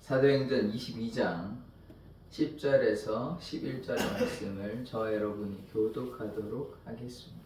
사도행전 22장 10절에서 11절 말씀을 저와 여러분이 교독하도록 하겠습니다.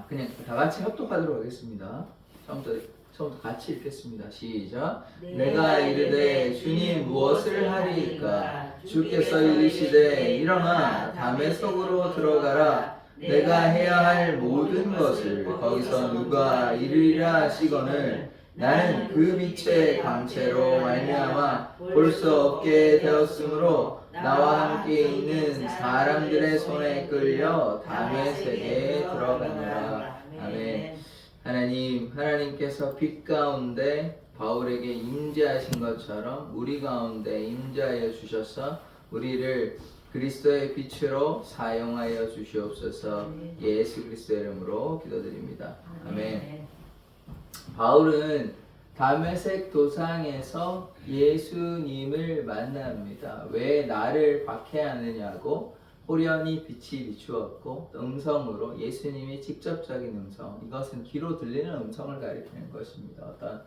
그냥 다 같이 합독하도록 하겠습니다. 처음부터 같이 읽겠습니다. 시작. 내가 이르되 주님 무엇을 하리이까? 주께서 이르시되 일어나 다메섹으로 들어가라. 내가 해야 할 모든 것을 거기서 누가 이르리라 하시거늘 나는 그 빛의 광채로 말미암아 볼 수 없게 되었으므로 나와 함께 있는 사람들의 손에 끌려 다메섹에 들어가느라. 아멘. 하나님께서 빛 가운데 바울에게 임재하신 것처럼 우리 가운데 임재하여 주셔서 우리를 그리스도의 빛으로 사용하여 주시옵소서. 예수 그리스도의 이름으로 기도드립니다. 아멘. 바울은 다메섹 도상에서 예수님을 만납니다. 왜 나를 박해하느냐고 호련히 빛이 비추었고 음성으로 예수님의 직접적인 음성, 이것은 귀로 들리는 음성을 가리키는 것입니다. 어떤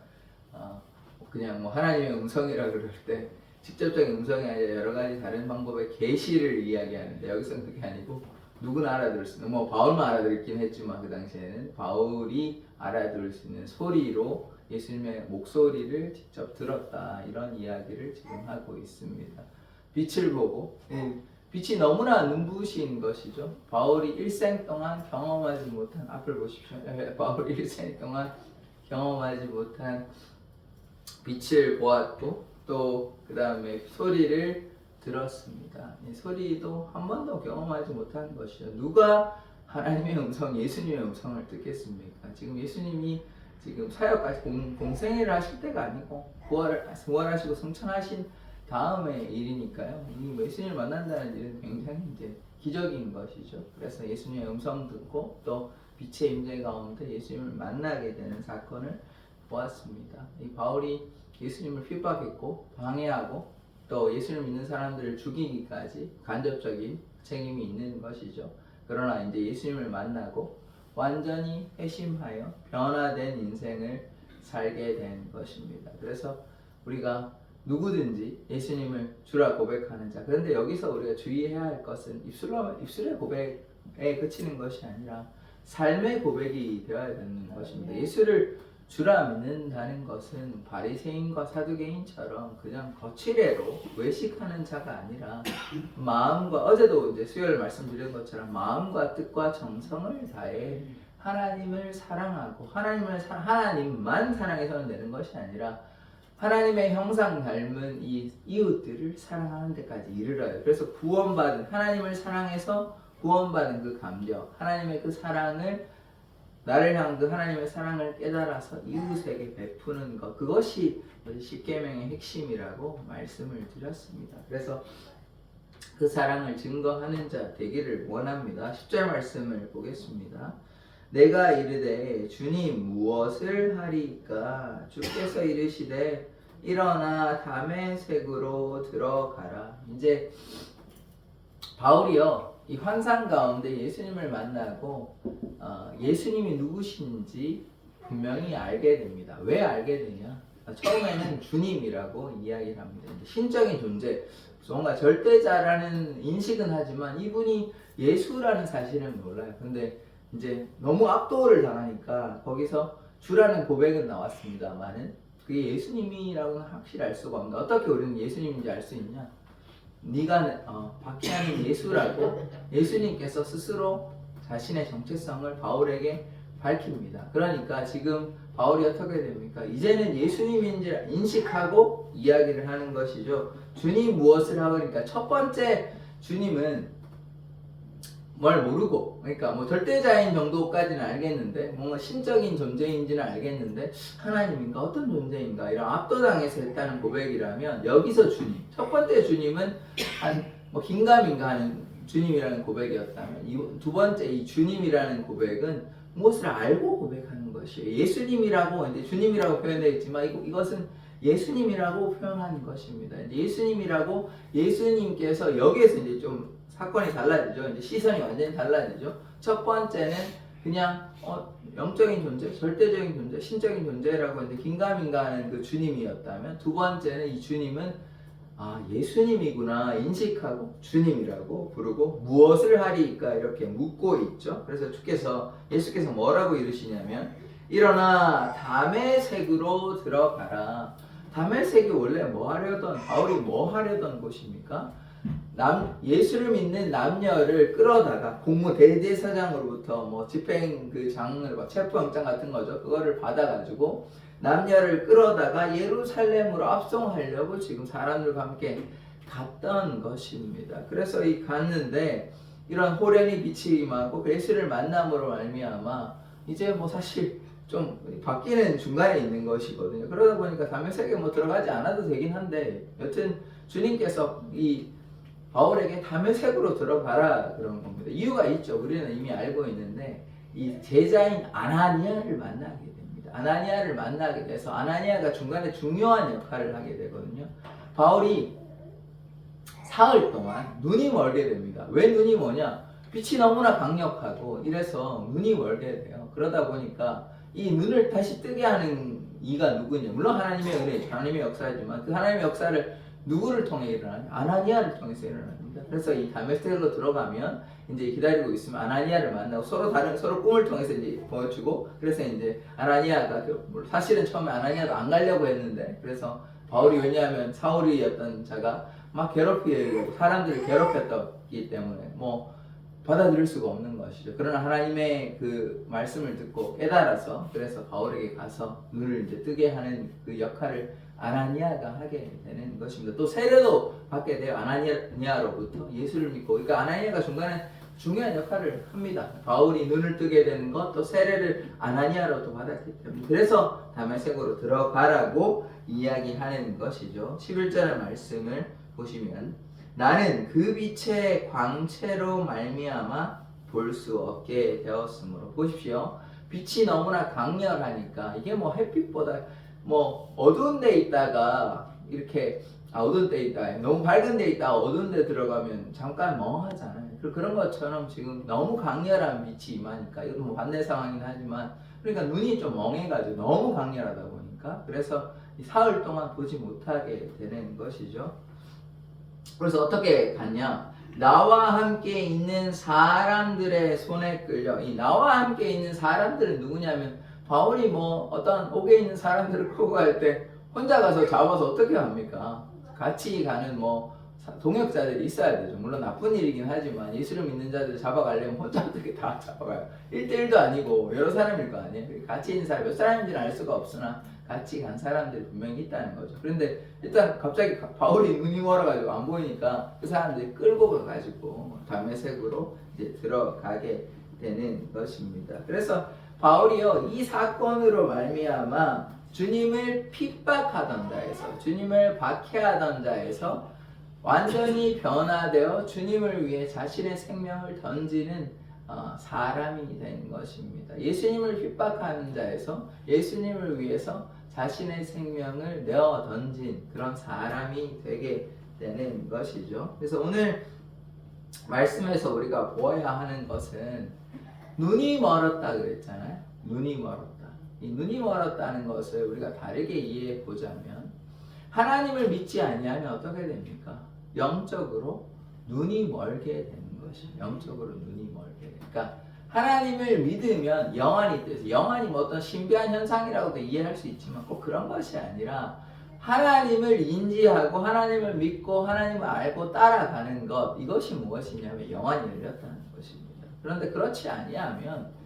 그냥 하나님의 음성이라 그럴 때 직접적인 음성이 아니라 여러 가지 다른 방법의 계시를 이야기하는데 여기서는 그게 아니고 누구나 알아들을 수 있는, 바울만 알아듣긴 했지만 그 당시에는 바울이 알아들을 수 있는 소리로 예수님의 목소리를 직접 들었다, 이런 이야기를 지금 하고 있습니다. 빛을 보고, 빛이 너무나 눈부신 것이죠. 바울이 일생 동안 경험하지 못한, 앞을 보십시오. 바울이 일생 동안 경험하지 못한 빛을 보았고 또 그 다음에 소리를 들었습니다. 이 소리도 한 번도 경험하지 못한 것이죠. 누가 하나님의 음성, 예수님의 음성을 듣겠습니까? 지금 예수님이 지금 사역까지 공생애를 하실 때가 아니고 부활하시고 승천하신 다음의 일이니까요. 이 예수님을 만난다는 일은 굉장히 이제 기적인 것이죠. 그래서 예수님의 음성 듣고 또 빛의 임재 가운데 예수님을 만나게 되는 사건을 보았습니다. 이 바울이 예수님을 핍박했고 방해하고 또 예수를 믿는 사람들을 죽이기까지 간접적인 책임이 있는 것이죠. 그러나 이제 예수님을 만나고 완전히 회심하여 변화된 인생을 살게 된 것입니다. 그래서 우리가 누구든지 예수님을 주라 고백하는 자. 그런데 여기서 우리가 주의해야 할 것은 입술의 고백에 그치는 것이 아니라 삶의 고백이 되어야 되는 것입니다. 예수를 주라 믿는다는 것은 바리새인과 사두개인처럼 그냥 거칠애로 외식하는 자가 아니라 마음과, 어제도 이제 수요일 말씀드린 것처럼 마음과 뜻과 정성을 다해 하나님을 사랑하고 하나님만 사랑해서는 되는 것이 아니라 하나님의 형상 닮은 이 이웃들을 사랑하는 데까지 이르러요. 그래서 하나님을 사랑해서 구원받은 그 감격, 하나님의 그 사랑을, 나를 향한 그 하나님의 사랑을 깨달아서 이웃에게 베푸는 것, 그것이 십계명의 핵심이라고 말씀을 드렸습니다. 그래서 그 사랑을 증거하는 자 되기를 원합니다. 10절 말씀을 보겠습니다. 내가 이르되 주님 무엇을 하리까? 주께서 이르시되 일어나 다메섹으로 들어가라. 이제 바울이요, 이 환상 가운데 예수님을 만나고 예수님이 누구신지 분명히 알게 됩니다. 왜 알게 되냐? 처음에는 주님이라고 이야기를 합니다. 신적인 존재, 뭔가 절대자라는 인식은 하지만 이분이 예수라는 사실은 몰라요. 근데 이제 너무 압도를 당하니까 거기서 주라는 고백은 나왔습니다만은 그게 예수님이라고는 확실히 알 수가 없는데, 어떻게 우리는 예수님인지 알 수 있냐? 네가 박해하는 예수라고 예수님께서 스스로 자신의 정체성을 바울에게 밝힙니다. 그러니까 지금 바울이 어떻게 됩니까? 이제는 예수님인지 인식하고 이야기를 하는 것이죠. 주님 무엇을 하니까 첫 번째 주님은 뭘 모르고, 그러니까 절대자인 정도까지는 알겠는데, 뭔가 신적인 존재인지는 알겠는데 하나님인가 어떤 존재인가 이런 압도당해서 했다는 고백이라면, 여기서 주님, 첫 번째 주님은 긴가민가 하는 주님이라는 고백이었다면, 두 번째 이 주님이라는 고백은 무엇을 알고 고백하는 것이에요. 예수님이라고 이제 주님이라고 표현되어 있지만 이것은 예수님이라고 표현하는 것입니다. 예수님이라고, 예수님께서 여기에서 이제 좀 사건이 달라지죠. 이제 시선이 완전히 달라지죠. 첫 번째는 그냥 영적인 존재, 절대적인 존재, 신적인 존재라고 이제 긴가민가하는 그 주님이었다면, 두 번째는 이 주님은 예수님이구나 인식하고 주님이라고 부르고 무엇을 하리이까 이렇게 묻고 있죠. 그래서 예수께서 뭐라고 이르시냐면 일어나 다메섹으로 들어가라. 다메섹이 원래 바울이 뭐 하려던 곳입니까? 예수를 믿는 남녀를 끌어다가 대제사장으로부터 집행 장을 체포영장 같은 거죠. 그거를 받아가지고 남녀를 끌어다가 예루살렘으로 압송하려고 지금 사람들과 함께 갔던 것입니다. 그래서 갔는데 이런 호련히 빛이 임하고 예수를 만남으로 말미암아 이제 사실 좀 바뀌는 중간에 있는 것이거든요. 그러다 보니까 다메섹에 들어가지 않아도 되긴 한데 여튼 주님께서 이 바울에게 다메섹으로 들어가라 그런 겁니다. 이유가 있죠. 우리는 이미 알고 있는데 이 제자인 아나니아를 만나게 됩니다. 아나니아를 만나게 돼서 아나니아가 중간에 중요한 역할을 하게 되거든요. 바울이 사흘 동안 눈이 멀게 됩니다. 왜 눈이 머냐? 빛이 너무나 강력하고 이래서 눈이 멀게 돼요. 그러다 보니까 이 눈을 다시 뜨게 하는 이가 누구냐? 물론 하나님의 은혜, 하나님의 역사지만 그 하나님의 역사를 누구를 통해 일어나냐? 아나니아를 통해서 일어납니다. 그래서 이 다메섹으로 들어가면 이제 기다리고 있으면 아나니아를 만나고 서로 꿈을 통해서 이제 보여주고 그래서 이제 아나니아가 사실은 처음에 아나니아도 안 가려고 했는데 그래서 바울이 왜냐하면 사울이었던 자가 막 괴롭히고 사람들을 괴롭혔기 때문에 받아들일 수가 없는 것이죠. 그러나 하나님의 그 말씀을 듣고 깨달아서 그래서 바울에게 가서 눈을 이제 뜨게 하는 그 역할을 아나니아가 하게 되는 것입니다. 또 세례도 받게 돼요. 아나니아로부터 예수를 믿고. 그러니까 아나니아가 중간에 중요한 역할을 합니다. 바울이 눈을 뜨게 되는 것, 또 세례를 아나니아로부터 받았기 때문에. 그래서 다메섹으로 들어가라고 이야기하는 것이죠. 11절의 말씀을 보시면 나는 그 빛의 광채로 말미암아 볼 수 없게 되었으므로. 보십시오. 빛이 너무나 강렬하니까 이게 햇빛보다 어두운 데 있다가 이렇게 어두운 데 있다 너무 밝은 데 있다가 어두운 데 들어가면 잠깐 멍하잖아요. 그런 것처럼 지금 너무 강렬한 빛이 임하니까 이건 반대 상황이긴 하지만 그러니까 눈이 좀 멍해가지고 너무 강렬하다 보니까 그래서 사흘 동안 보지 못하게 되는 것이죠. 그래서 어떻게 갔냐? 나와 함께 있는 사람들의 손에 끌려. 이 나와 함께 있는 사람들은 누구냐면 바울이 어떤 옥에 있는 사람들을 끌고 갈 때 혼자 가서 잡아서 어떻게 합니까? 같이 가는 동역자들이 있어야 되죠. 물론 나쁜 일이긴 하지만 예수를 믿는 자들을 잡아가려면 혼자 어떻게 다 잡아가요? 1대1도 아니고 여러 사람일 거 아니에요? 같이 있는 사람 몇 사람인지는 알 수가 없으나 같이 간 사람들이 분명히 있다는 거죠. 그런데 일단 갑자기 바울이 눈이 멀어가지고 안 보이니까 그 사람들이 끌고 가가지고 다메섹으로 이제 들어가게 되는 것입니다. 그래서 바울이요 이 사건으로 말미암아 주님을 핍박하던 자에서 주님을 박해하던 자에서 완전히 변화되어 주님을 위해 자신의 생명을 던지는 사람이 된 것입니다. 예수님을 핍박하는 자에서 예수님을 위해서 자신의 생명을 내어 던진 그런 사람이 되게 되는 것이죠. 그래서 오늘 말씀에서 우리가 보아야 하는 것은 눈이 멀었다 그랬잖아요. 눈이 멀었다. 이 눈이 멀었다는 것을 우리가 다르게 이해해 보자면 하나님을 믿지 아니하면 어떻게 됩니까? 영적으로 눈이 멀게 되는 것이 영적으로 눈이 멀게 됩니다. 그러니까 하나님을 믿으면 영안이 돼서 영안이 어떤 신비한 현상이라고도 이해할 수 있지만 꼭 그런 것이 아니라 하나님을 인지하고 하나님을 믿고 하나님을 알고 따라가는 것 이것이 무엇이냐면 영안이 열렸다는 것입니다. 그런데 그렇지 아니하면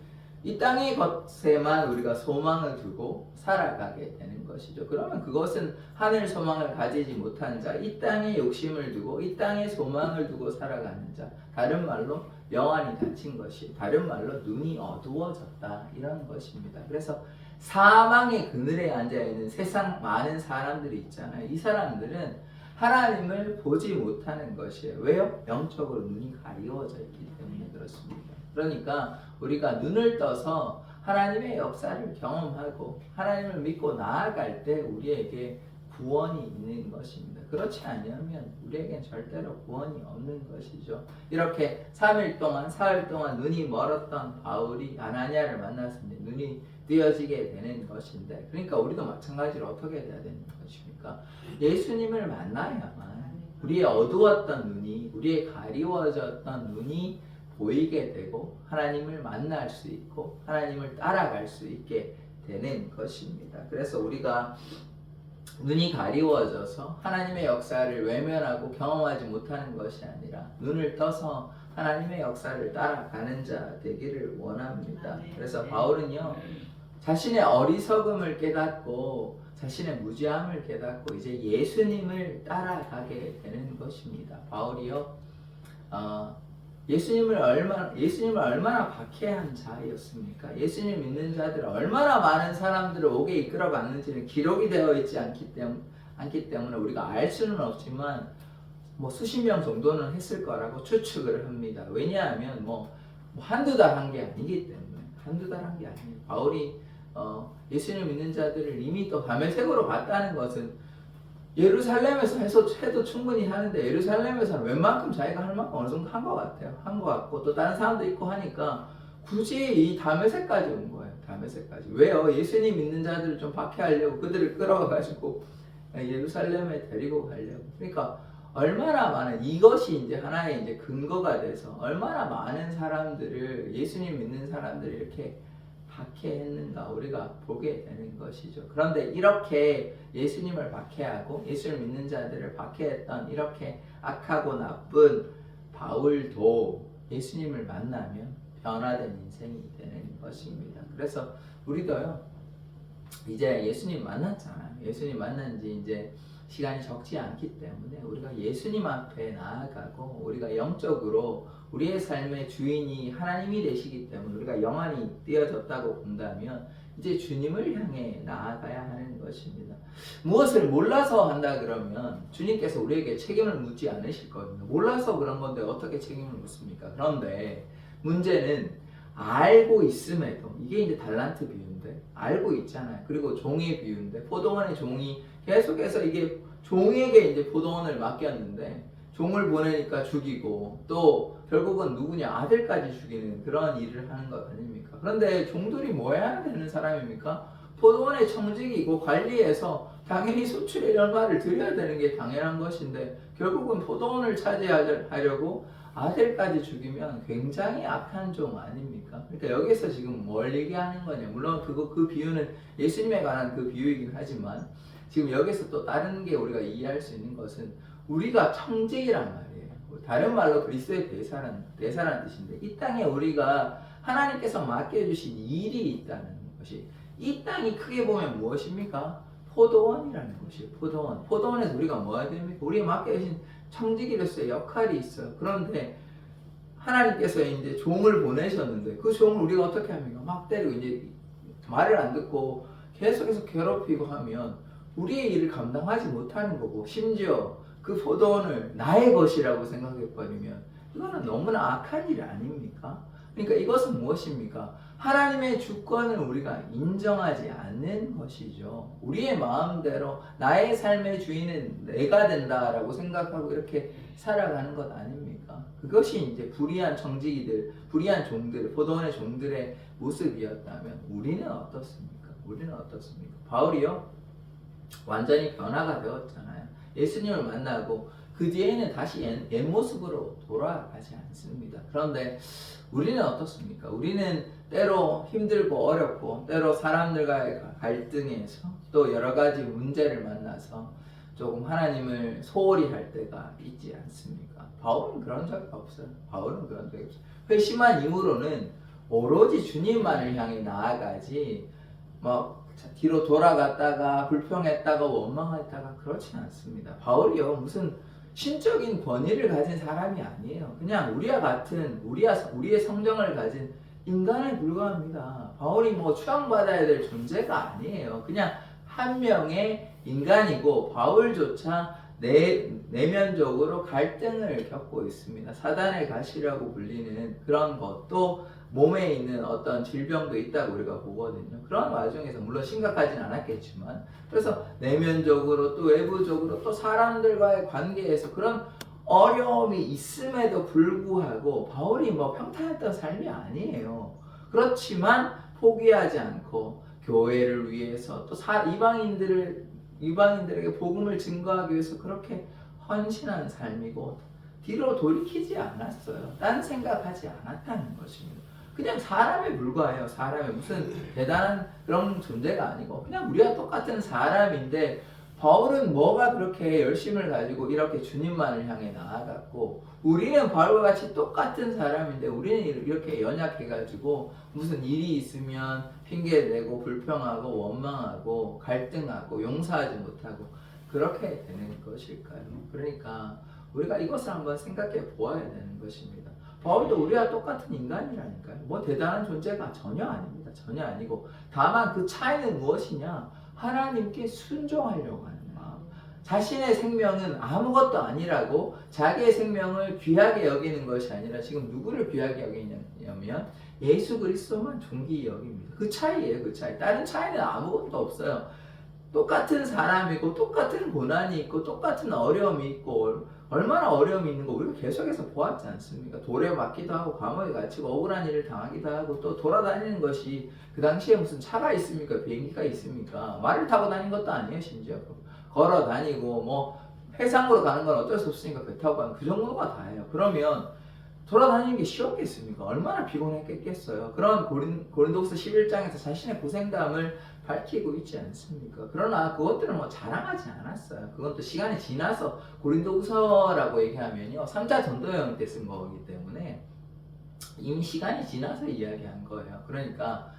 이 땅의 것에만 우리가 소망을 두고 살아가게 되는 것이죠. 그러면 그것은 하늘 소망을 가지지 못한 자, 이 땅의 욕심을 두고 이 땅의 소망을 두고 살아가는 자, 다른 말로 영안이 닫힌 것이, 다른 말로 눈이 어두워졌다 이런 것입니다. 그래서 사망의 그늘에 앉아있는 세상 많은 사람들이 있잖아요. 이 사람들은 하나님을 보지 못하는 것이에요. 왜요? 영적으로 눈이 가리워져 있기 때문에 그렇습니다. 그러니까 우리가 눈을 떠서 하나님의 역사를 경험하고 하나님을 믿고 나아갈 때 우리에게 구원이 있는 것입니다. 그렇지 않으면 우리에겐 절대로 구원이 없는 것이죠. 이렇게 3일 동안, 사흘 동안 눈이 멀었던 바울이 아나니아를 만났습니다. 눈이 뜨여지게 되는 것인데, 그러니까 우리도 마찬가지로 어떻게 돼야 되는 것입니까? 예수님을 만나야만 우리의 어두웠던 눈이, 우리의 가리워졌던 눈이 보이게 되고 하나님을 만날 수 있고 하나님을 따라갈 수 있게 되는 것입니다. 그래서 우리가 눈이 가리워져서 하나님의 역사를 외면하고 경험하지 못하는 것이 아니라 눈을 떠서 하나님의 역사를 따라가는 자 되기를 원합니다. 그래서 바울은요, 자신의 어리석음을 깨닫고 자신의 무지함을 깨닫고 이제 예수님을 따라가게 되는 것입니다. 바울이요, 예수님을 얼마나 박해한 자였습니까? 예수님 믿는 자들 얼마나 많은 사람들을 옥에 이끌어갔는지는 기록이 되어 있지 않기 때문에 우리가 알 수는 없지만 뭐 수십 명 정도는 했을 거라고 추측을 합니다. 왜냐하면 한두 달 한 게 아니기 때문에. 한두 달 한 게 아니에요. 바울이 예수님 믿는 자들을 이미 또 다메섹으로 갔다는 것은 예루살렘에서 해도 충분히 하는데 예루살렘에서는 웬만큼 자기가 할 만큼 어느 정도 한 것 같아요. 한 것 같고 또 다른 사람도 있고 하니까 굳이 이 다메섹까지 온 거예요. 다메섹까지. 왜요? 예수님 믿는 자들을 좀 박해하려고 그들을 끌어가지고 예루살렘에 데리고 가려고. 그러니까 얼마나 많은, 이것이 이제 하나의 이제 근거가 돼서 얼마나 많은 사람들을, 예수님 믿는 사람들을 이렇게 박해했는가 우리가 보게 되는 것이죠. 그런데 이렇게 예수님을 박해하고 예수를 믿는 자들을 박해했던 이렇게 악하고 나쁜 바울도 예수님을 만나면 변화된 인생이 되는 것입니다. 그래서 우리도요, 이제 예수님 만났잖아요. 예수님 만난 지 이제 시간이 적지 않기 때문에 우리가 예수님 앞에 나아가고 우리가 영적으로 우리의 삶의 주인이 하나님이 되시기 때문에 우리가 영안이 띄어졌다고 본다면 이제 주님을 향해 나아가야 하는 것입니다. 무엇을 몰라서 한다 그러면 주님께서 우리에게 책임을 묻지 않으실 거거든요. 몰라서 그런 건데 어떻게 책임을 묻습니까? 그런데 문제는 알고 있음에도, 이게 이제 달란트 비유인데, 알고 있잖아요. 그리고 종의 비유인데, 포도원의 종이 계속해서 이게 종에게 이제 포도원을 맡겼는데 종을 보내니까 죽이고 또 결국은 누구냐, 아들까지 죽이는 그런 일을 하는 것 아닙니까? 그런데 종들이 뭐 해야 되는 사람입니까? 포도원의 청직이고 관리해서 당연히 수출의 얼마를 드려야 되는 게 당연한 것인데 결국은 포도원을 차지하려고 아들까지 죽이면 굉장히 악한 종 아닙니까? 그러니까 여기서 지금 뭘 얘기하는 거냐? 물론 그 비유는 예수님에 관한 그 비유이긴 하지만 지금 여기서 또 다른 게 우리가 이해할 수 있는 것은 우리가 청직이란 말이에요. 다른 말로 그리스도의 대사라는 뜻인데 이 땅에 우리가 하나님께서 맡겨주신 일이 있다는 것이, 이 땅이 크게 보면 무엇입니까? 포도원이라는 것이에요. 포도원. 포도원에서 우리가 뭐 해야 됩니까? 우리가 맡겨주신 청지기로서의 역할이 있어요. 그런데 하나님께서 이제 종을 보내셨는데 그 종을 우리가 어떻게 합니까? 막 때리고 이제 말을 안 듣고 계속해서 괴롭히고 하면 우리의 일을 감당하지 못하는 거고, 심지어 그 포도원을 나의 것이라고 생각해버리면 이거는 너무나 악한 일 아닙니까? 그러니까 이것은 무엇입니까? 하나님의 주권을 우리가 인정하지 않는 것이죠. 우리의 마음대로 나의 삶의 주인은 내가 된다라고 생각하고 이렇게 살아가는 것 아닙니까? 그것이 이제 불의한 청지기들, 불의한 종들, 포도원의 종들의 모습이었다면 우리는 어떻습니까? 바울이요, 완전히 변화가 되었잖아요. 예수님을 만나고 그 뒤에는 다시 옛 모습으로 돌아가지 않습니다. 그런데 우리는 어떻습니까? 우리는 때로 힘들고 어렵고 때로 사람들과의 갈등에서 또 여러 가지 문제를 만나서 조금 하나님을 소홀히 할 때가 있지 않습니까? 바울은 그런 적이 없어요. 회심한 이후로는 오로지 주님만을 향해 나아가지 뒤로 돌아갔다가 불평했다가 원망했다가 그렇진 않습니다. 바울이요, 무슨 신적인 권위를 가진 사람이 아니에요. 그냥 우리와 같은 우리의 성정을 가진 인간에 불과합니다. 바울이 추앙받아야 될 존재가 아니에요. 그냥 한 명의 인간이고 바울조차 내면적으로 갈등을 겪고 있습니다. 사단의 가시라고 불리는 그런 것도 몸에 있는 어떤 질병도 있다고 우리가 보거든요. 그런 와중에서 물론 심각하진 않았겠지만 그래서 내면적으로 또 외부적으로 또 사람들과의 관계에서 그런 어려움이 있음에도 불구하고 바울이 뭐 평탄했던 삶이 아니에요. 그렇지만 포기하지 않고 교회를 위해서 또 이방인들에게 복음을 증거하기 위해서 그렇게 헌신한 삶이고 뒤로 돌이키지 않았어요. 딴 생각하지 않았다는 것입니다. 그냥 사람에 불과해요. 사람에 무슨 대단한 그런 존재가 아니고 그냥 우리와 똑같은 사람인데 바울은 뭐가 그렇게 열심을 가지고 이렇게 주님만을 향해 나아갔고 우리는 바울과 같이 똑같은 사람인데 우리는 이렇게 연약해가지고 무슨 일이 있으면 핑계대고 불평하고 원망하고 갈등하고 용서하지 못하고 그렇게 되는 것일까요? 그러니까 우리가 이것을 한번 생각해 보아야 되는 것입니다. 바울도 우리와 똑같은 인간이라니까요. 뭐 대단한 존재가 전혀 아닙니다. 전혀 아니고 다만 그 차이는 무엇이냐? 하나님께 순종하려고 하는 마음. 자신의 생명은 아무것도 아니라고 자기의 생명을 귀하게 여기는 것이 아니라 지금 누구를 귀하게 여기냐면 예수 그리스도만 존귀히 여깁니다. 그 차이예요. 그 차이. 다른 차이는 아무것도 없어요. 똑같은 사람이고 똑같은 고난이 있고 똑같은 어려움이 있고 얼마나 어려움이 있는 거 우리가 계속해서 보았지 않습니까? 돌에 맞기도 하고 감옥에 갇히고 억울한 일을 당하기도 하고 또 돌아다니는 것이 그 당시에 무슨 차가 있습니까? 비행기가 있습니까? 말을 타고 다닌 것도 아니에요. 심지어 걸어 다니고 뭐 해상으로 가는 건 어쩔 수 없으니까 배 타고 가는 그 정도가 다예요. 그러면 돌아다니는 게 쉬웠겠습니까? 얼마나 피곤했겠어요. 그런 고린도후서 11장에서 자신의 고생담을 밝히고 있지 않습니까? 그러나 그것들은 뭐 자랑하지 않았어요. 그건 또 시간이 지나서 고린도후서라고 얘기하면요 3차 전도여행 때 쓴 거기 때문에 이미 시간이 지나서 이야기한 거예요. 그러니까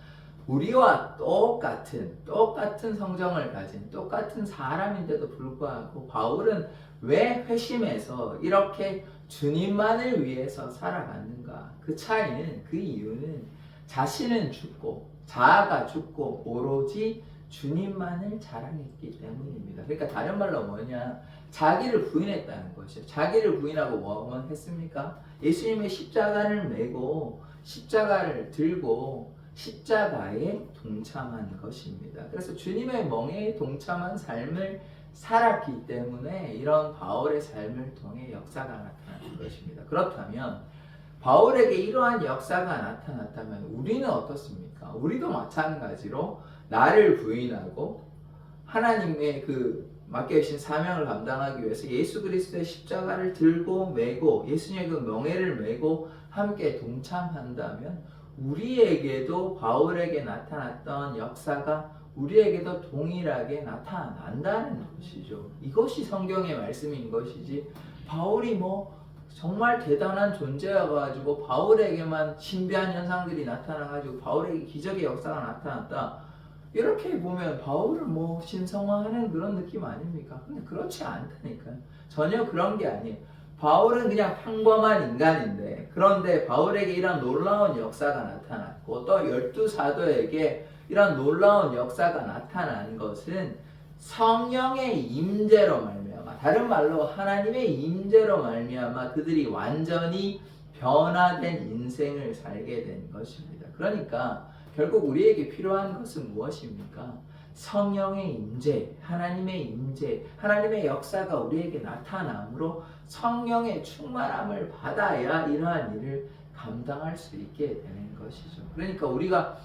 우리와 똑같은 성정을 가진 똑같은 사람인데도 불구하고 바울은 왜 회심해서 이렇게 주님만을 위해서 살아갔는가? 그 차이는 그 이유는 자신은 죽고 자아가 죽고 오로지 주님만을 자랑했기 때문입니다. 그러니까 다른 말로 뭐냐? 자기를 부인했다는 것이죠. 자기를 부인하고 뭐만 했습니까? 예수님의 십자가를 메고 십자가를 들고 십자가에 동참한 것입니다. 그래서 주님의 멍에에 동참한 삶을 살았기 때문에 이런 바울의 삶을 통해 역사가 나타나는 것입니다. 그렇다면 바울에게 이러한 역사가 나타났다면 우리는 어떻습니까? 우리도 마찬가지로 나를 부인하고 하나님의 그 맡겨주신 사명을 감당하기 위해서 예수 그리스도의 십자가를 들고 메고 예수님의 그 명예를 메고 함께 동참한다면 우리에게도 바울에게 나타났던 역사가 우리에게도 동일하게 나타난다는 것이죠. 이것이 성경의 말씀인 것이지 바울이 뭐 정말 대단한 존재여가지고 바울에게만 신비한 현상들이 나타나가지고 바울에게 기적의 역사가 나타났다. 이렇게 보면 바울을 뭐 신성화하는 그런 느낌 아닙니까? 근데 그렇지 않다니까요. 전혀 그런 게 아니에요. 바울은 그냥 평범한 인간인데 그런데 바울에게 이런 놀라운 역사가 나타났고 또 12사도에게 이런 놀라운 역사가 나타난 것은 성령의 임재로 말미암아 다른 말로 하나님의 임재로 말미암아 그들이 완전히 변화된 인생을 살게 된 것입니다. 그러니까 결국 우리에게 필요한 것은 무엇입니까? 성령의 임재, 하나님의 임재, 하나님의 역사가 우리에게 나타남으로 성령의 충만함을 받아야 이러한 일을 감당할 수 있게 되는 것이죠. 그러니까 우리가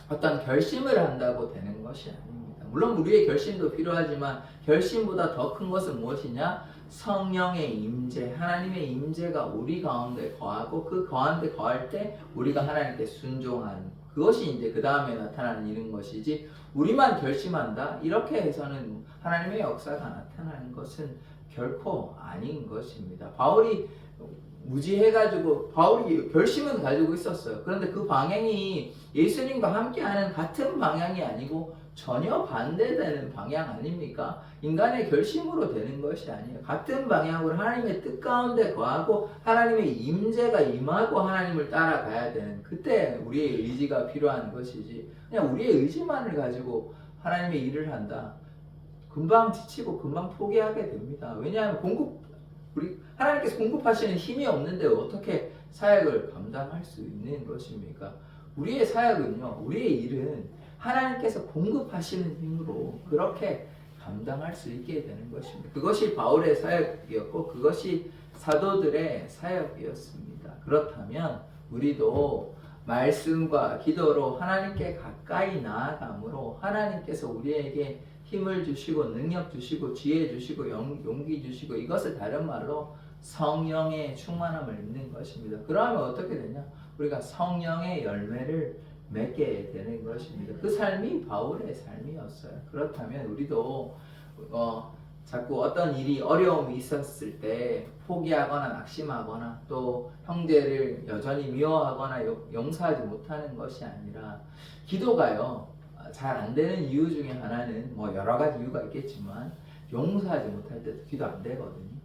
어떤 결심을 한다고 되는 것이 아닙니다. 물론 우리의 결심도 필요하지만 결심보다 더 큰 것은 무엇이냐? 성령의 임재, 하나님의 임재가 우리 가운데 거하고 그 가운데 거할 때 우리가 하나님께 순종하는 그것이 이제 그 다음에 나타나는 이런 것이지 우리만 결심한다 이렇게 해서는 하나님의 역사가 나타나는 것은 결코 아닌 것입니다. 바울이 무지해가지고 바울이 결심은 가지고 있었어요. 그런데 그 방향이 예수님과 함께하는 같은 방향이 아니고 전혀 반대되는 방향 아닙니까? 인간의 결심으로 되는 것이 아니에요. 같은 방향으로 하나님의 뜻 가운데 거하고 하나님의 임재가 임하고 하나님을 따라가야 되는 그때 우리의 의지가 필요한 것이지 그냥 우리의 의지만을 가지고 하나님의 일을 한다. 금방 지치고 금방 포기하게 됩니다. 왜냐하면 우리 하나님께서 공급하시는 힘이 없는데 어떻게 사역을 감당할 수 있는 것입니까? 우리의 사역은요, 우리의 일은 하나님께서 공급하시는 힘으로 그렇게 감당할 수 있게 되는 것입니다. 그것이 바울의 사역이었고 그것이 사도들의 사역이었습니다. 그렇다면 우리도 말씀과 기도로 하나님께 가까이 나아감으로 하나님께서 우리에게 힘을 주시고 능력 주시고 지혜 주시고 용기 주시고 이것을 다른 말로 성령의 충만함을 입는 것입니다. 그러면 어떻게 되냐? 우리가 성령의 열매를 맺게 되는 것입니다. 그 삶이 바울의 삶이었어요. 그렇다면 우리도 자꾸 어떤 일이 어려움이 있었을 때 포기하거나 낙심하거나 또 형제를 여전히 미워하거나 용서하지 못하는 것이 아니라 기도가요 잘 안 되는 이유 중에 하나는 뭐 여러 가지 이유가 있겠지만 용서하지 못할 때도 기도 안 되거든요.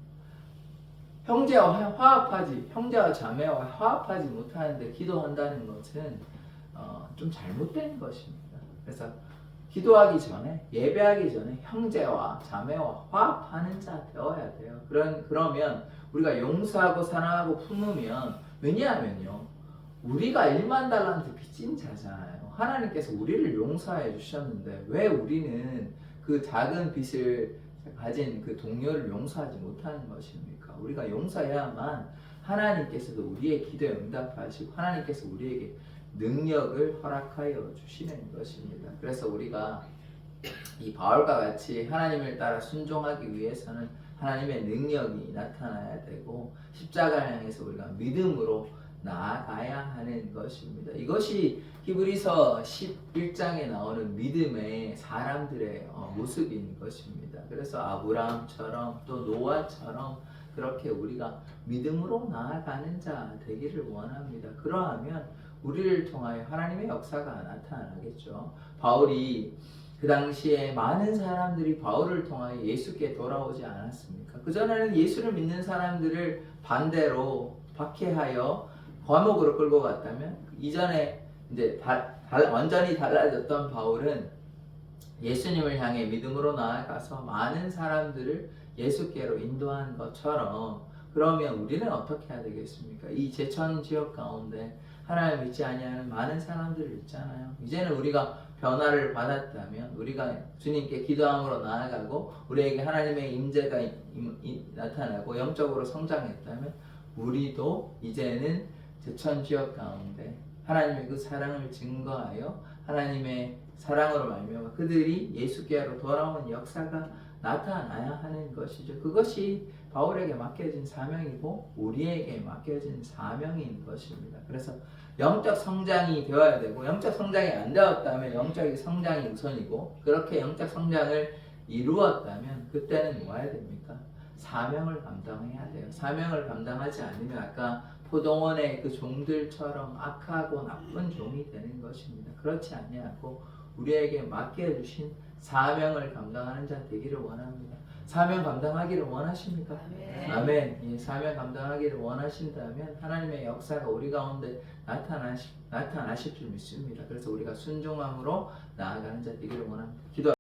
형제와 자매와 화합하지 못하는데 기도한다는 것은 좀 잘못된 것입니다. 그래서 기도하기 전에, 예배하기 전에 형제와 자매와 화합하는 자 되어야 돼요. 그러면 우리가 용서하고 사랑하고 품으면, 왜냐하면요, 우리가 1만 달란트 빚진 자잖아요. 하나님께서 우리를 용서해 주셨는데 왜 우리는 그 작은 빚을 가진 그 동료를 용서하지 못하는 것입니까? 우리가 용서해야만 하나님께서도 우리의 기도에 응답하시고 하나님께서 우리에게 능력을 허락하여 주시는 것입니다. 그래서 우리가 이 바울과 같이 하나님을 따라 순종하기 위해서는 하나님의 능력이 나타나야 되고 십자가를 향해서 우리가 믿음으로 나아가야 하는 것입니다. 이것이 히브리서 11장에 나오는 믿음의 사람들의 모습인 것입니다. 그래서 아브라함처럼 또 노아처럼 그렇게 우리가 믿음으로 나아가는 자 되기를 원합니다. 그러하면 우리를 통하여 하나님의 역사가 나타나겠죠. 바울이 그 당시에 많은 사람들이 바울을 통하여 예수께 돌아오지 않았습니까? 그전에는 예수를 믿는 사람들을 반대로 박해하여 감옥으로 끌고 갔다면 이전에 이제 완전히 달라졌던 바울은 예수님을 향해 믿음으로 나아가서 많은 사람들을 예수께로 인도한 것처럼, 그러면 우리는 어떻게 해야 되겠습니까? 이 제천 지역 가운데 하나님을 믿지 아니하는 많은 사람들이 있잖아요. 이제는 우리가 변화를 받았다면, 우리가 주님께 기도함으로 나아가고 우리에게 하나님의 임재가 나타나고 영적으로 성장했다면 우리도 이제는 제천 지역 가운데 하나님의 그 사랑을 증거하여 하나님의 사랑으로 말미암아 그들이 예수께로 돌아오는 역사가 나타나야 하는 것이죠. 그것이 바울에게 맡겨진 사명이고 우리에게 맡겨진 사명인 것입니다. 그래서 영적 성장이 되어야 되고, 영적 성장이 안 되었다면 영적 성장이 우선이고, 그렇게 영적 성장을 이루었다면 그때는 뭐 해야 됩니까? 사명을 감당해야 돼요. 사명을 감당하지 않으면 아까 포동원의 그 종들처럼 악하고 나쁜 종이 되는 것입니다. 그렇지 아니하고 우리에게 맡겨주신 사명을 감당하는 자 되기를 원합니다. 사명 감당하기를 원하십니까? 아멘. 예, 사명 감당하기를 원하신다면 하나님의 역사가 우리 가운데 나타나실 줄 믿습니다. 그래서 우리가 순종함으로 나아가는 자 되기를 원합니다. 기도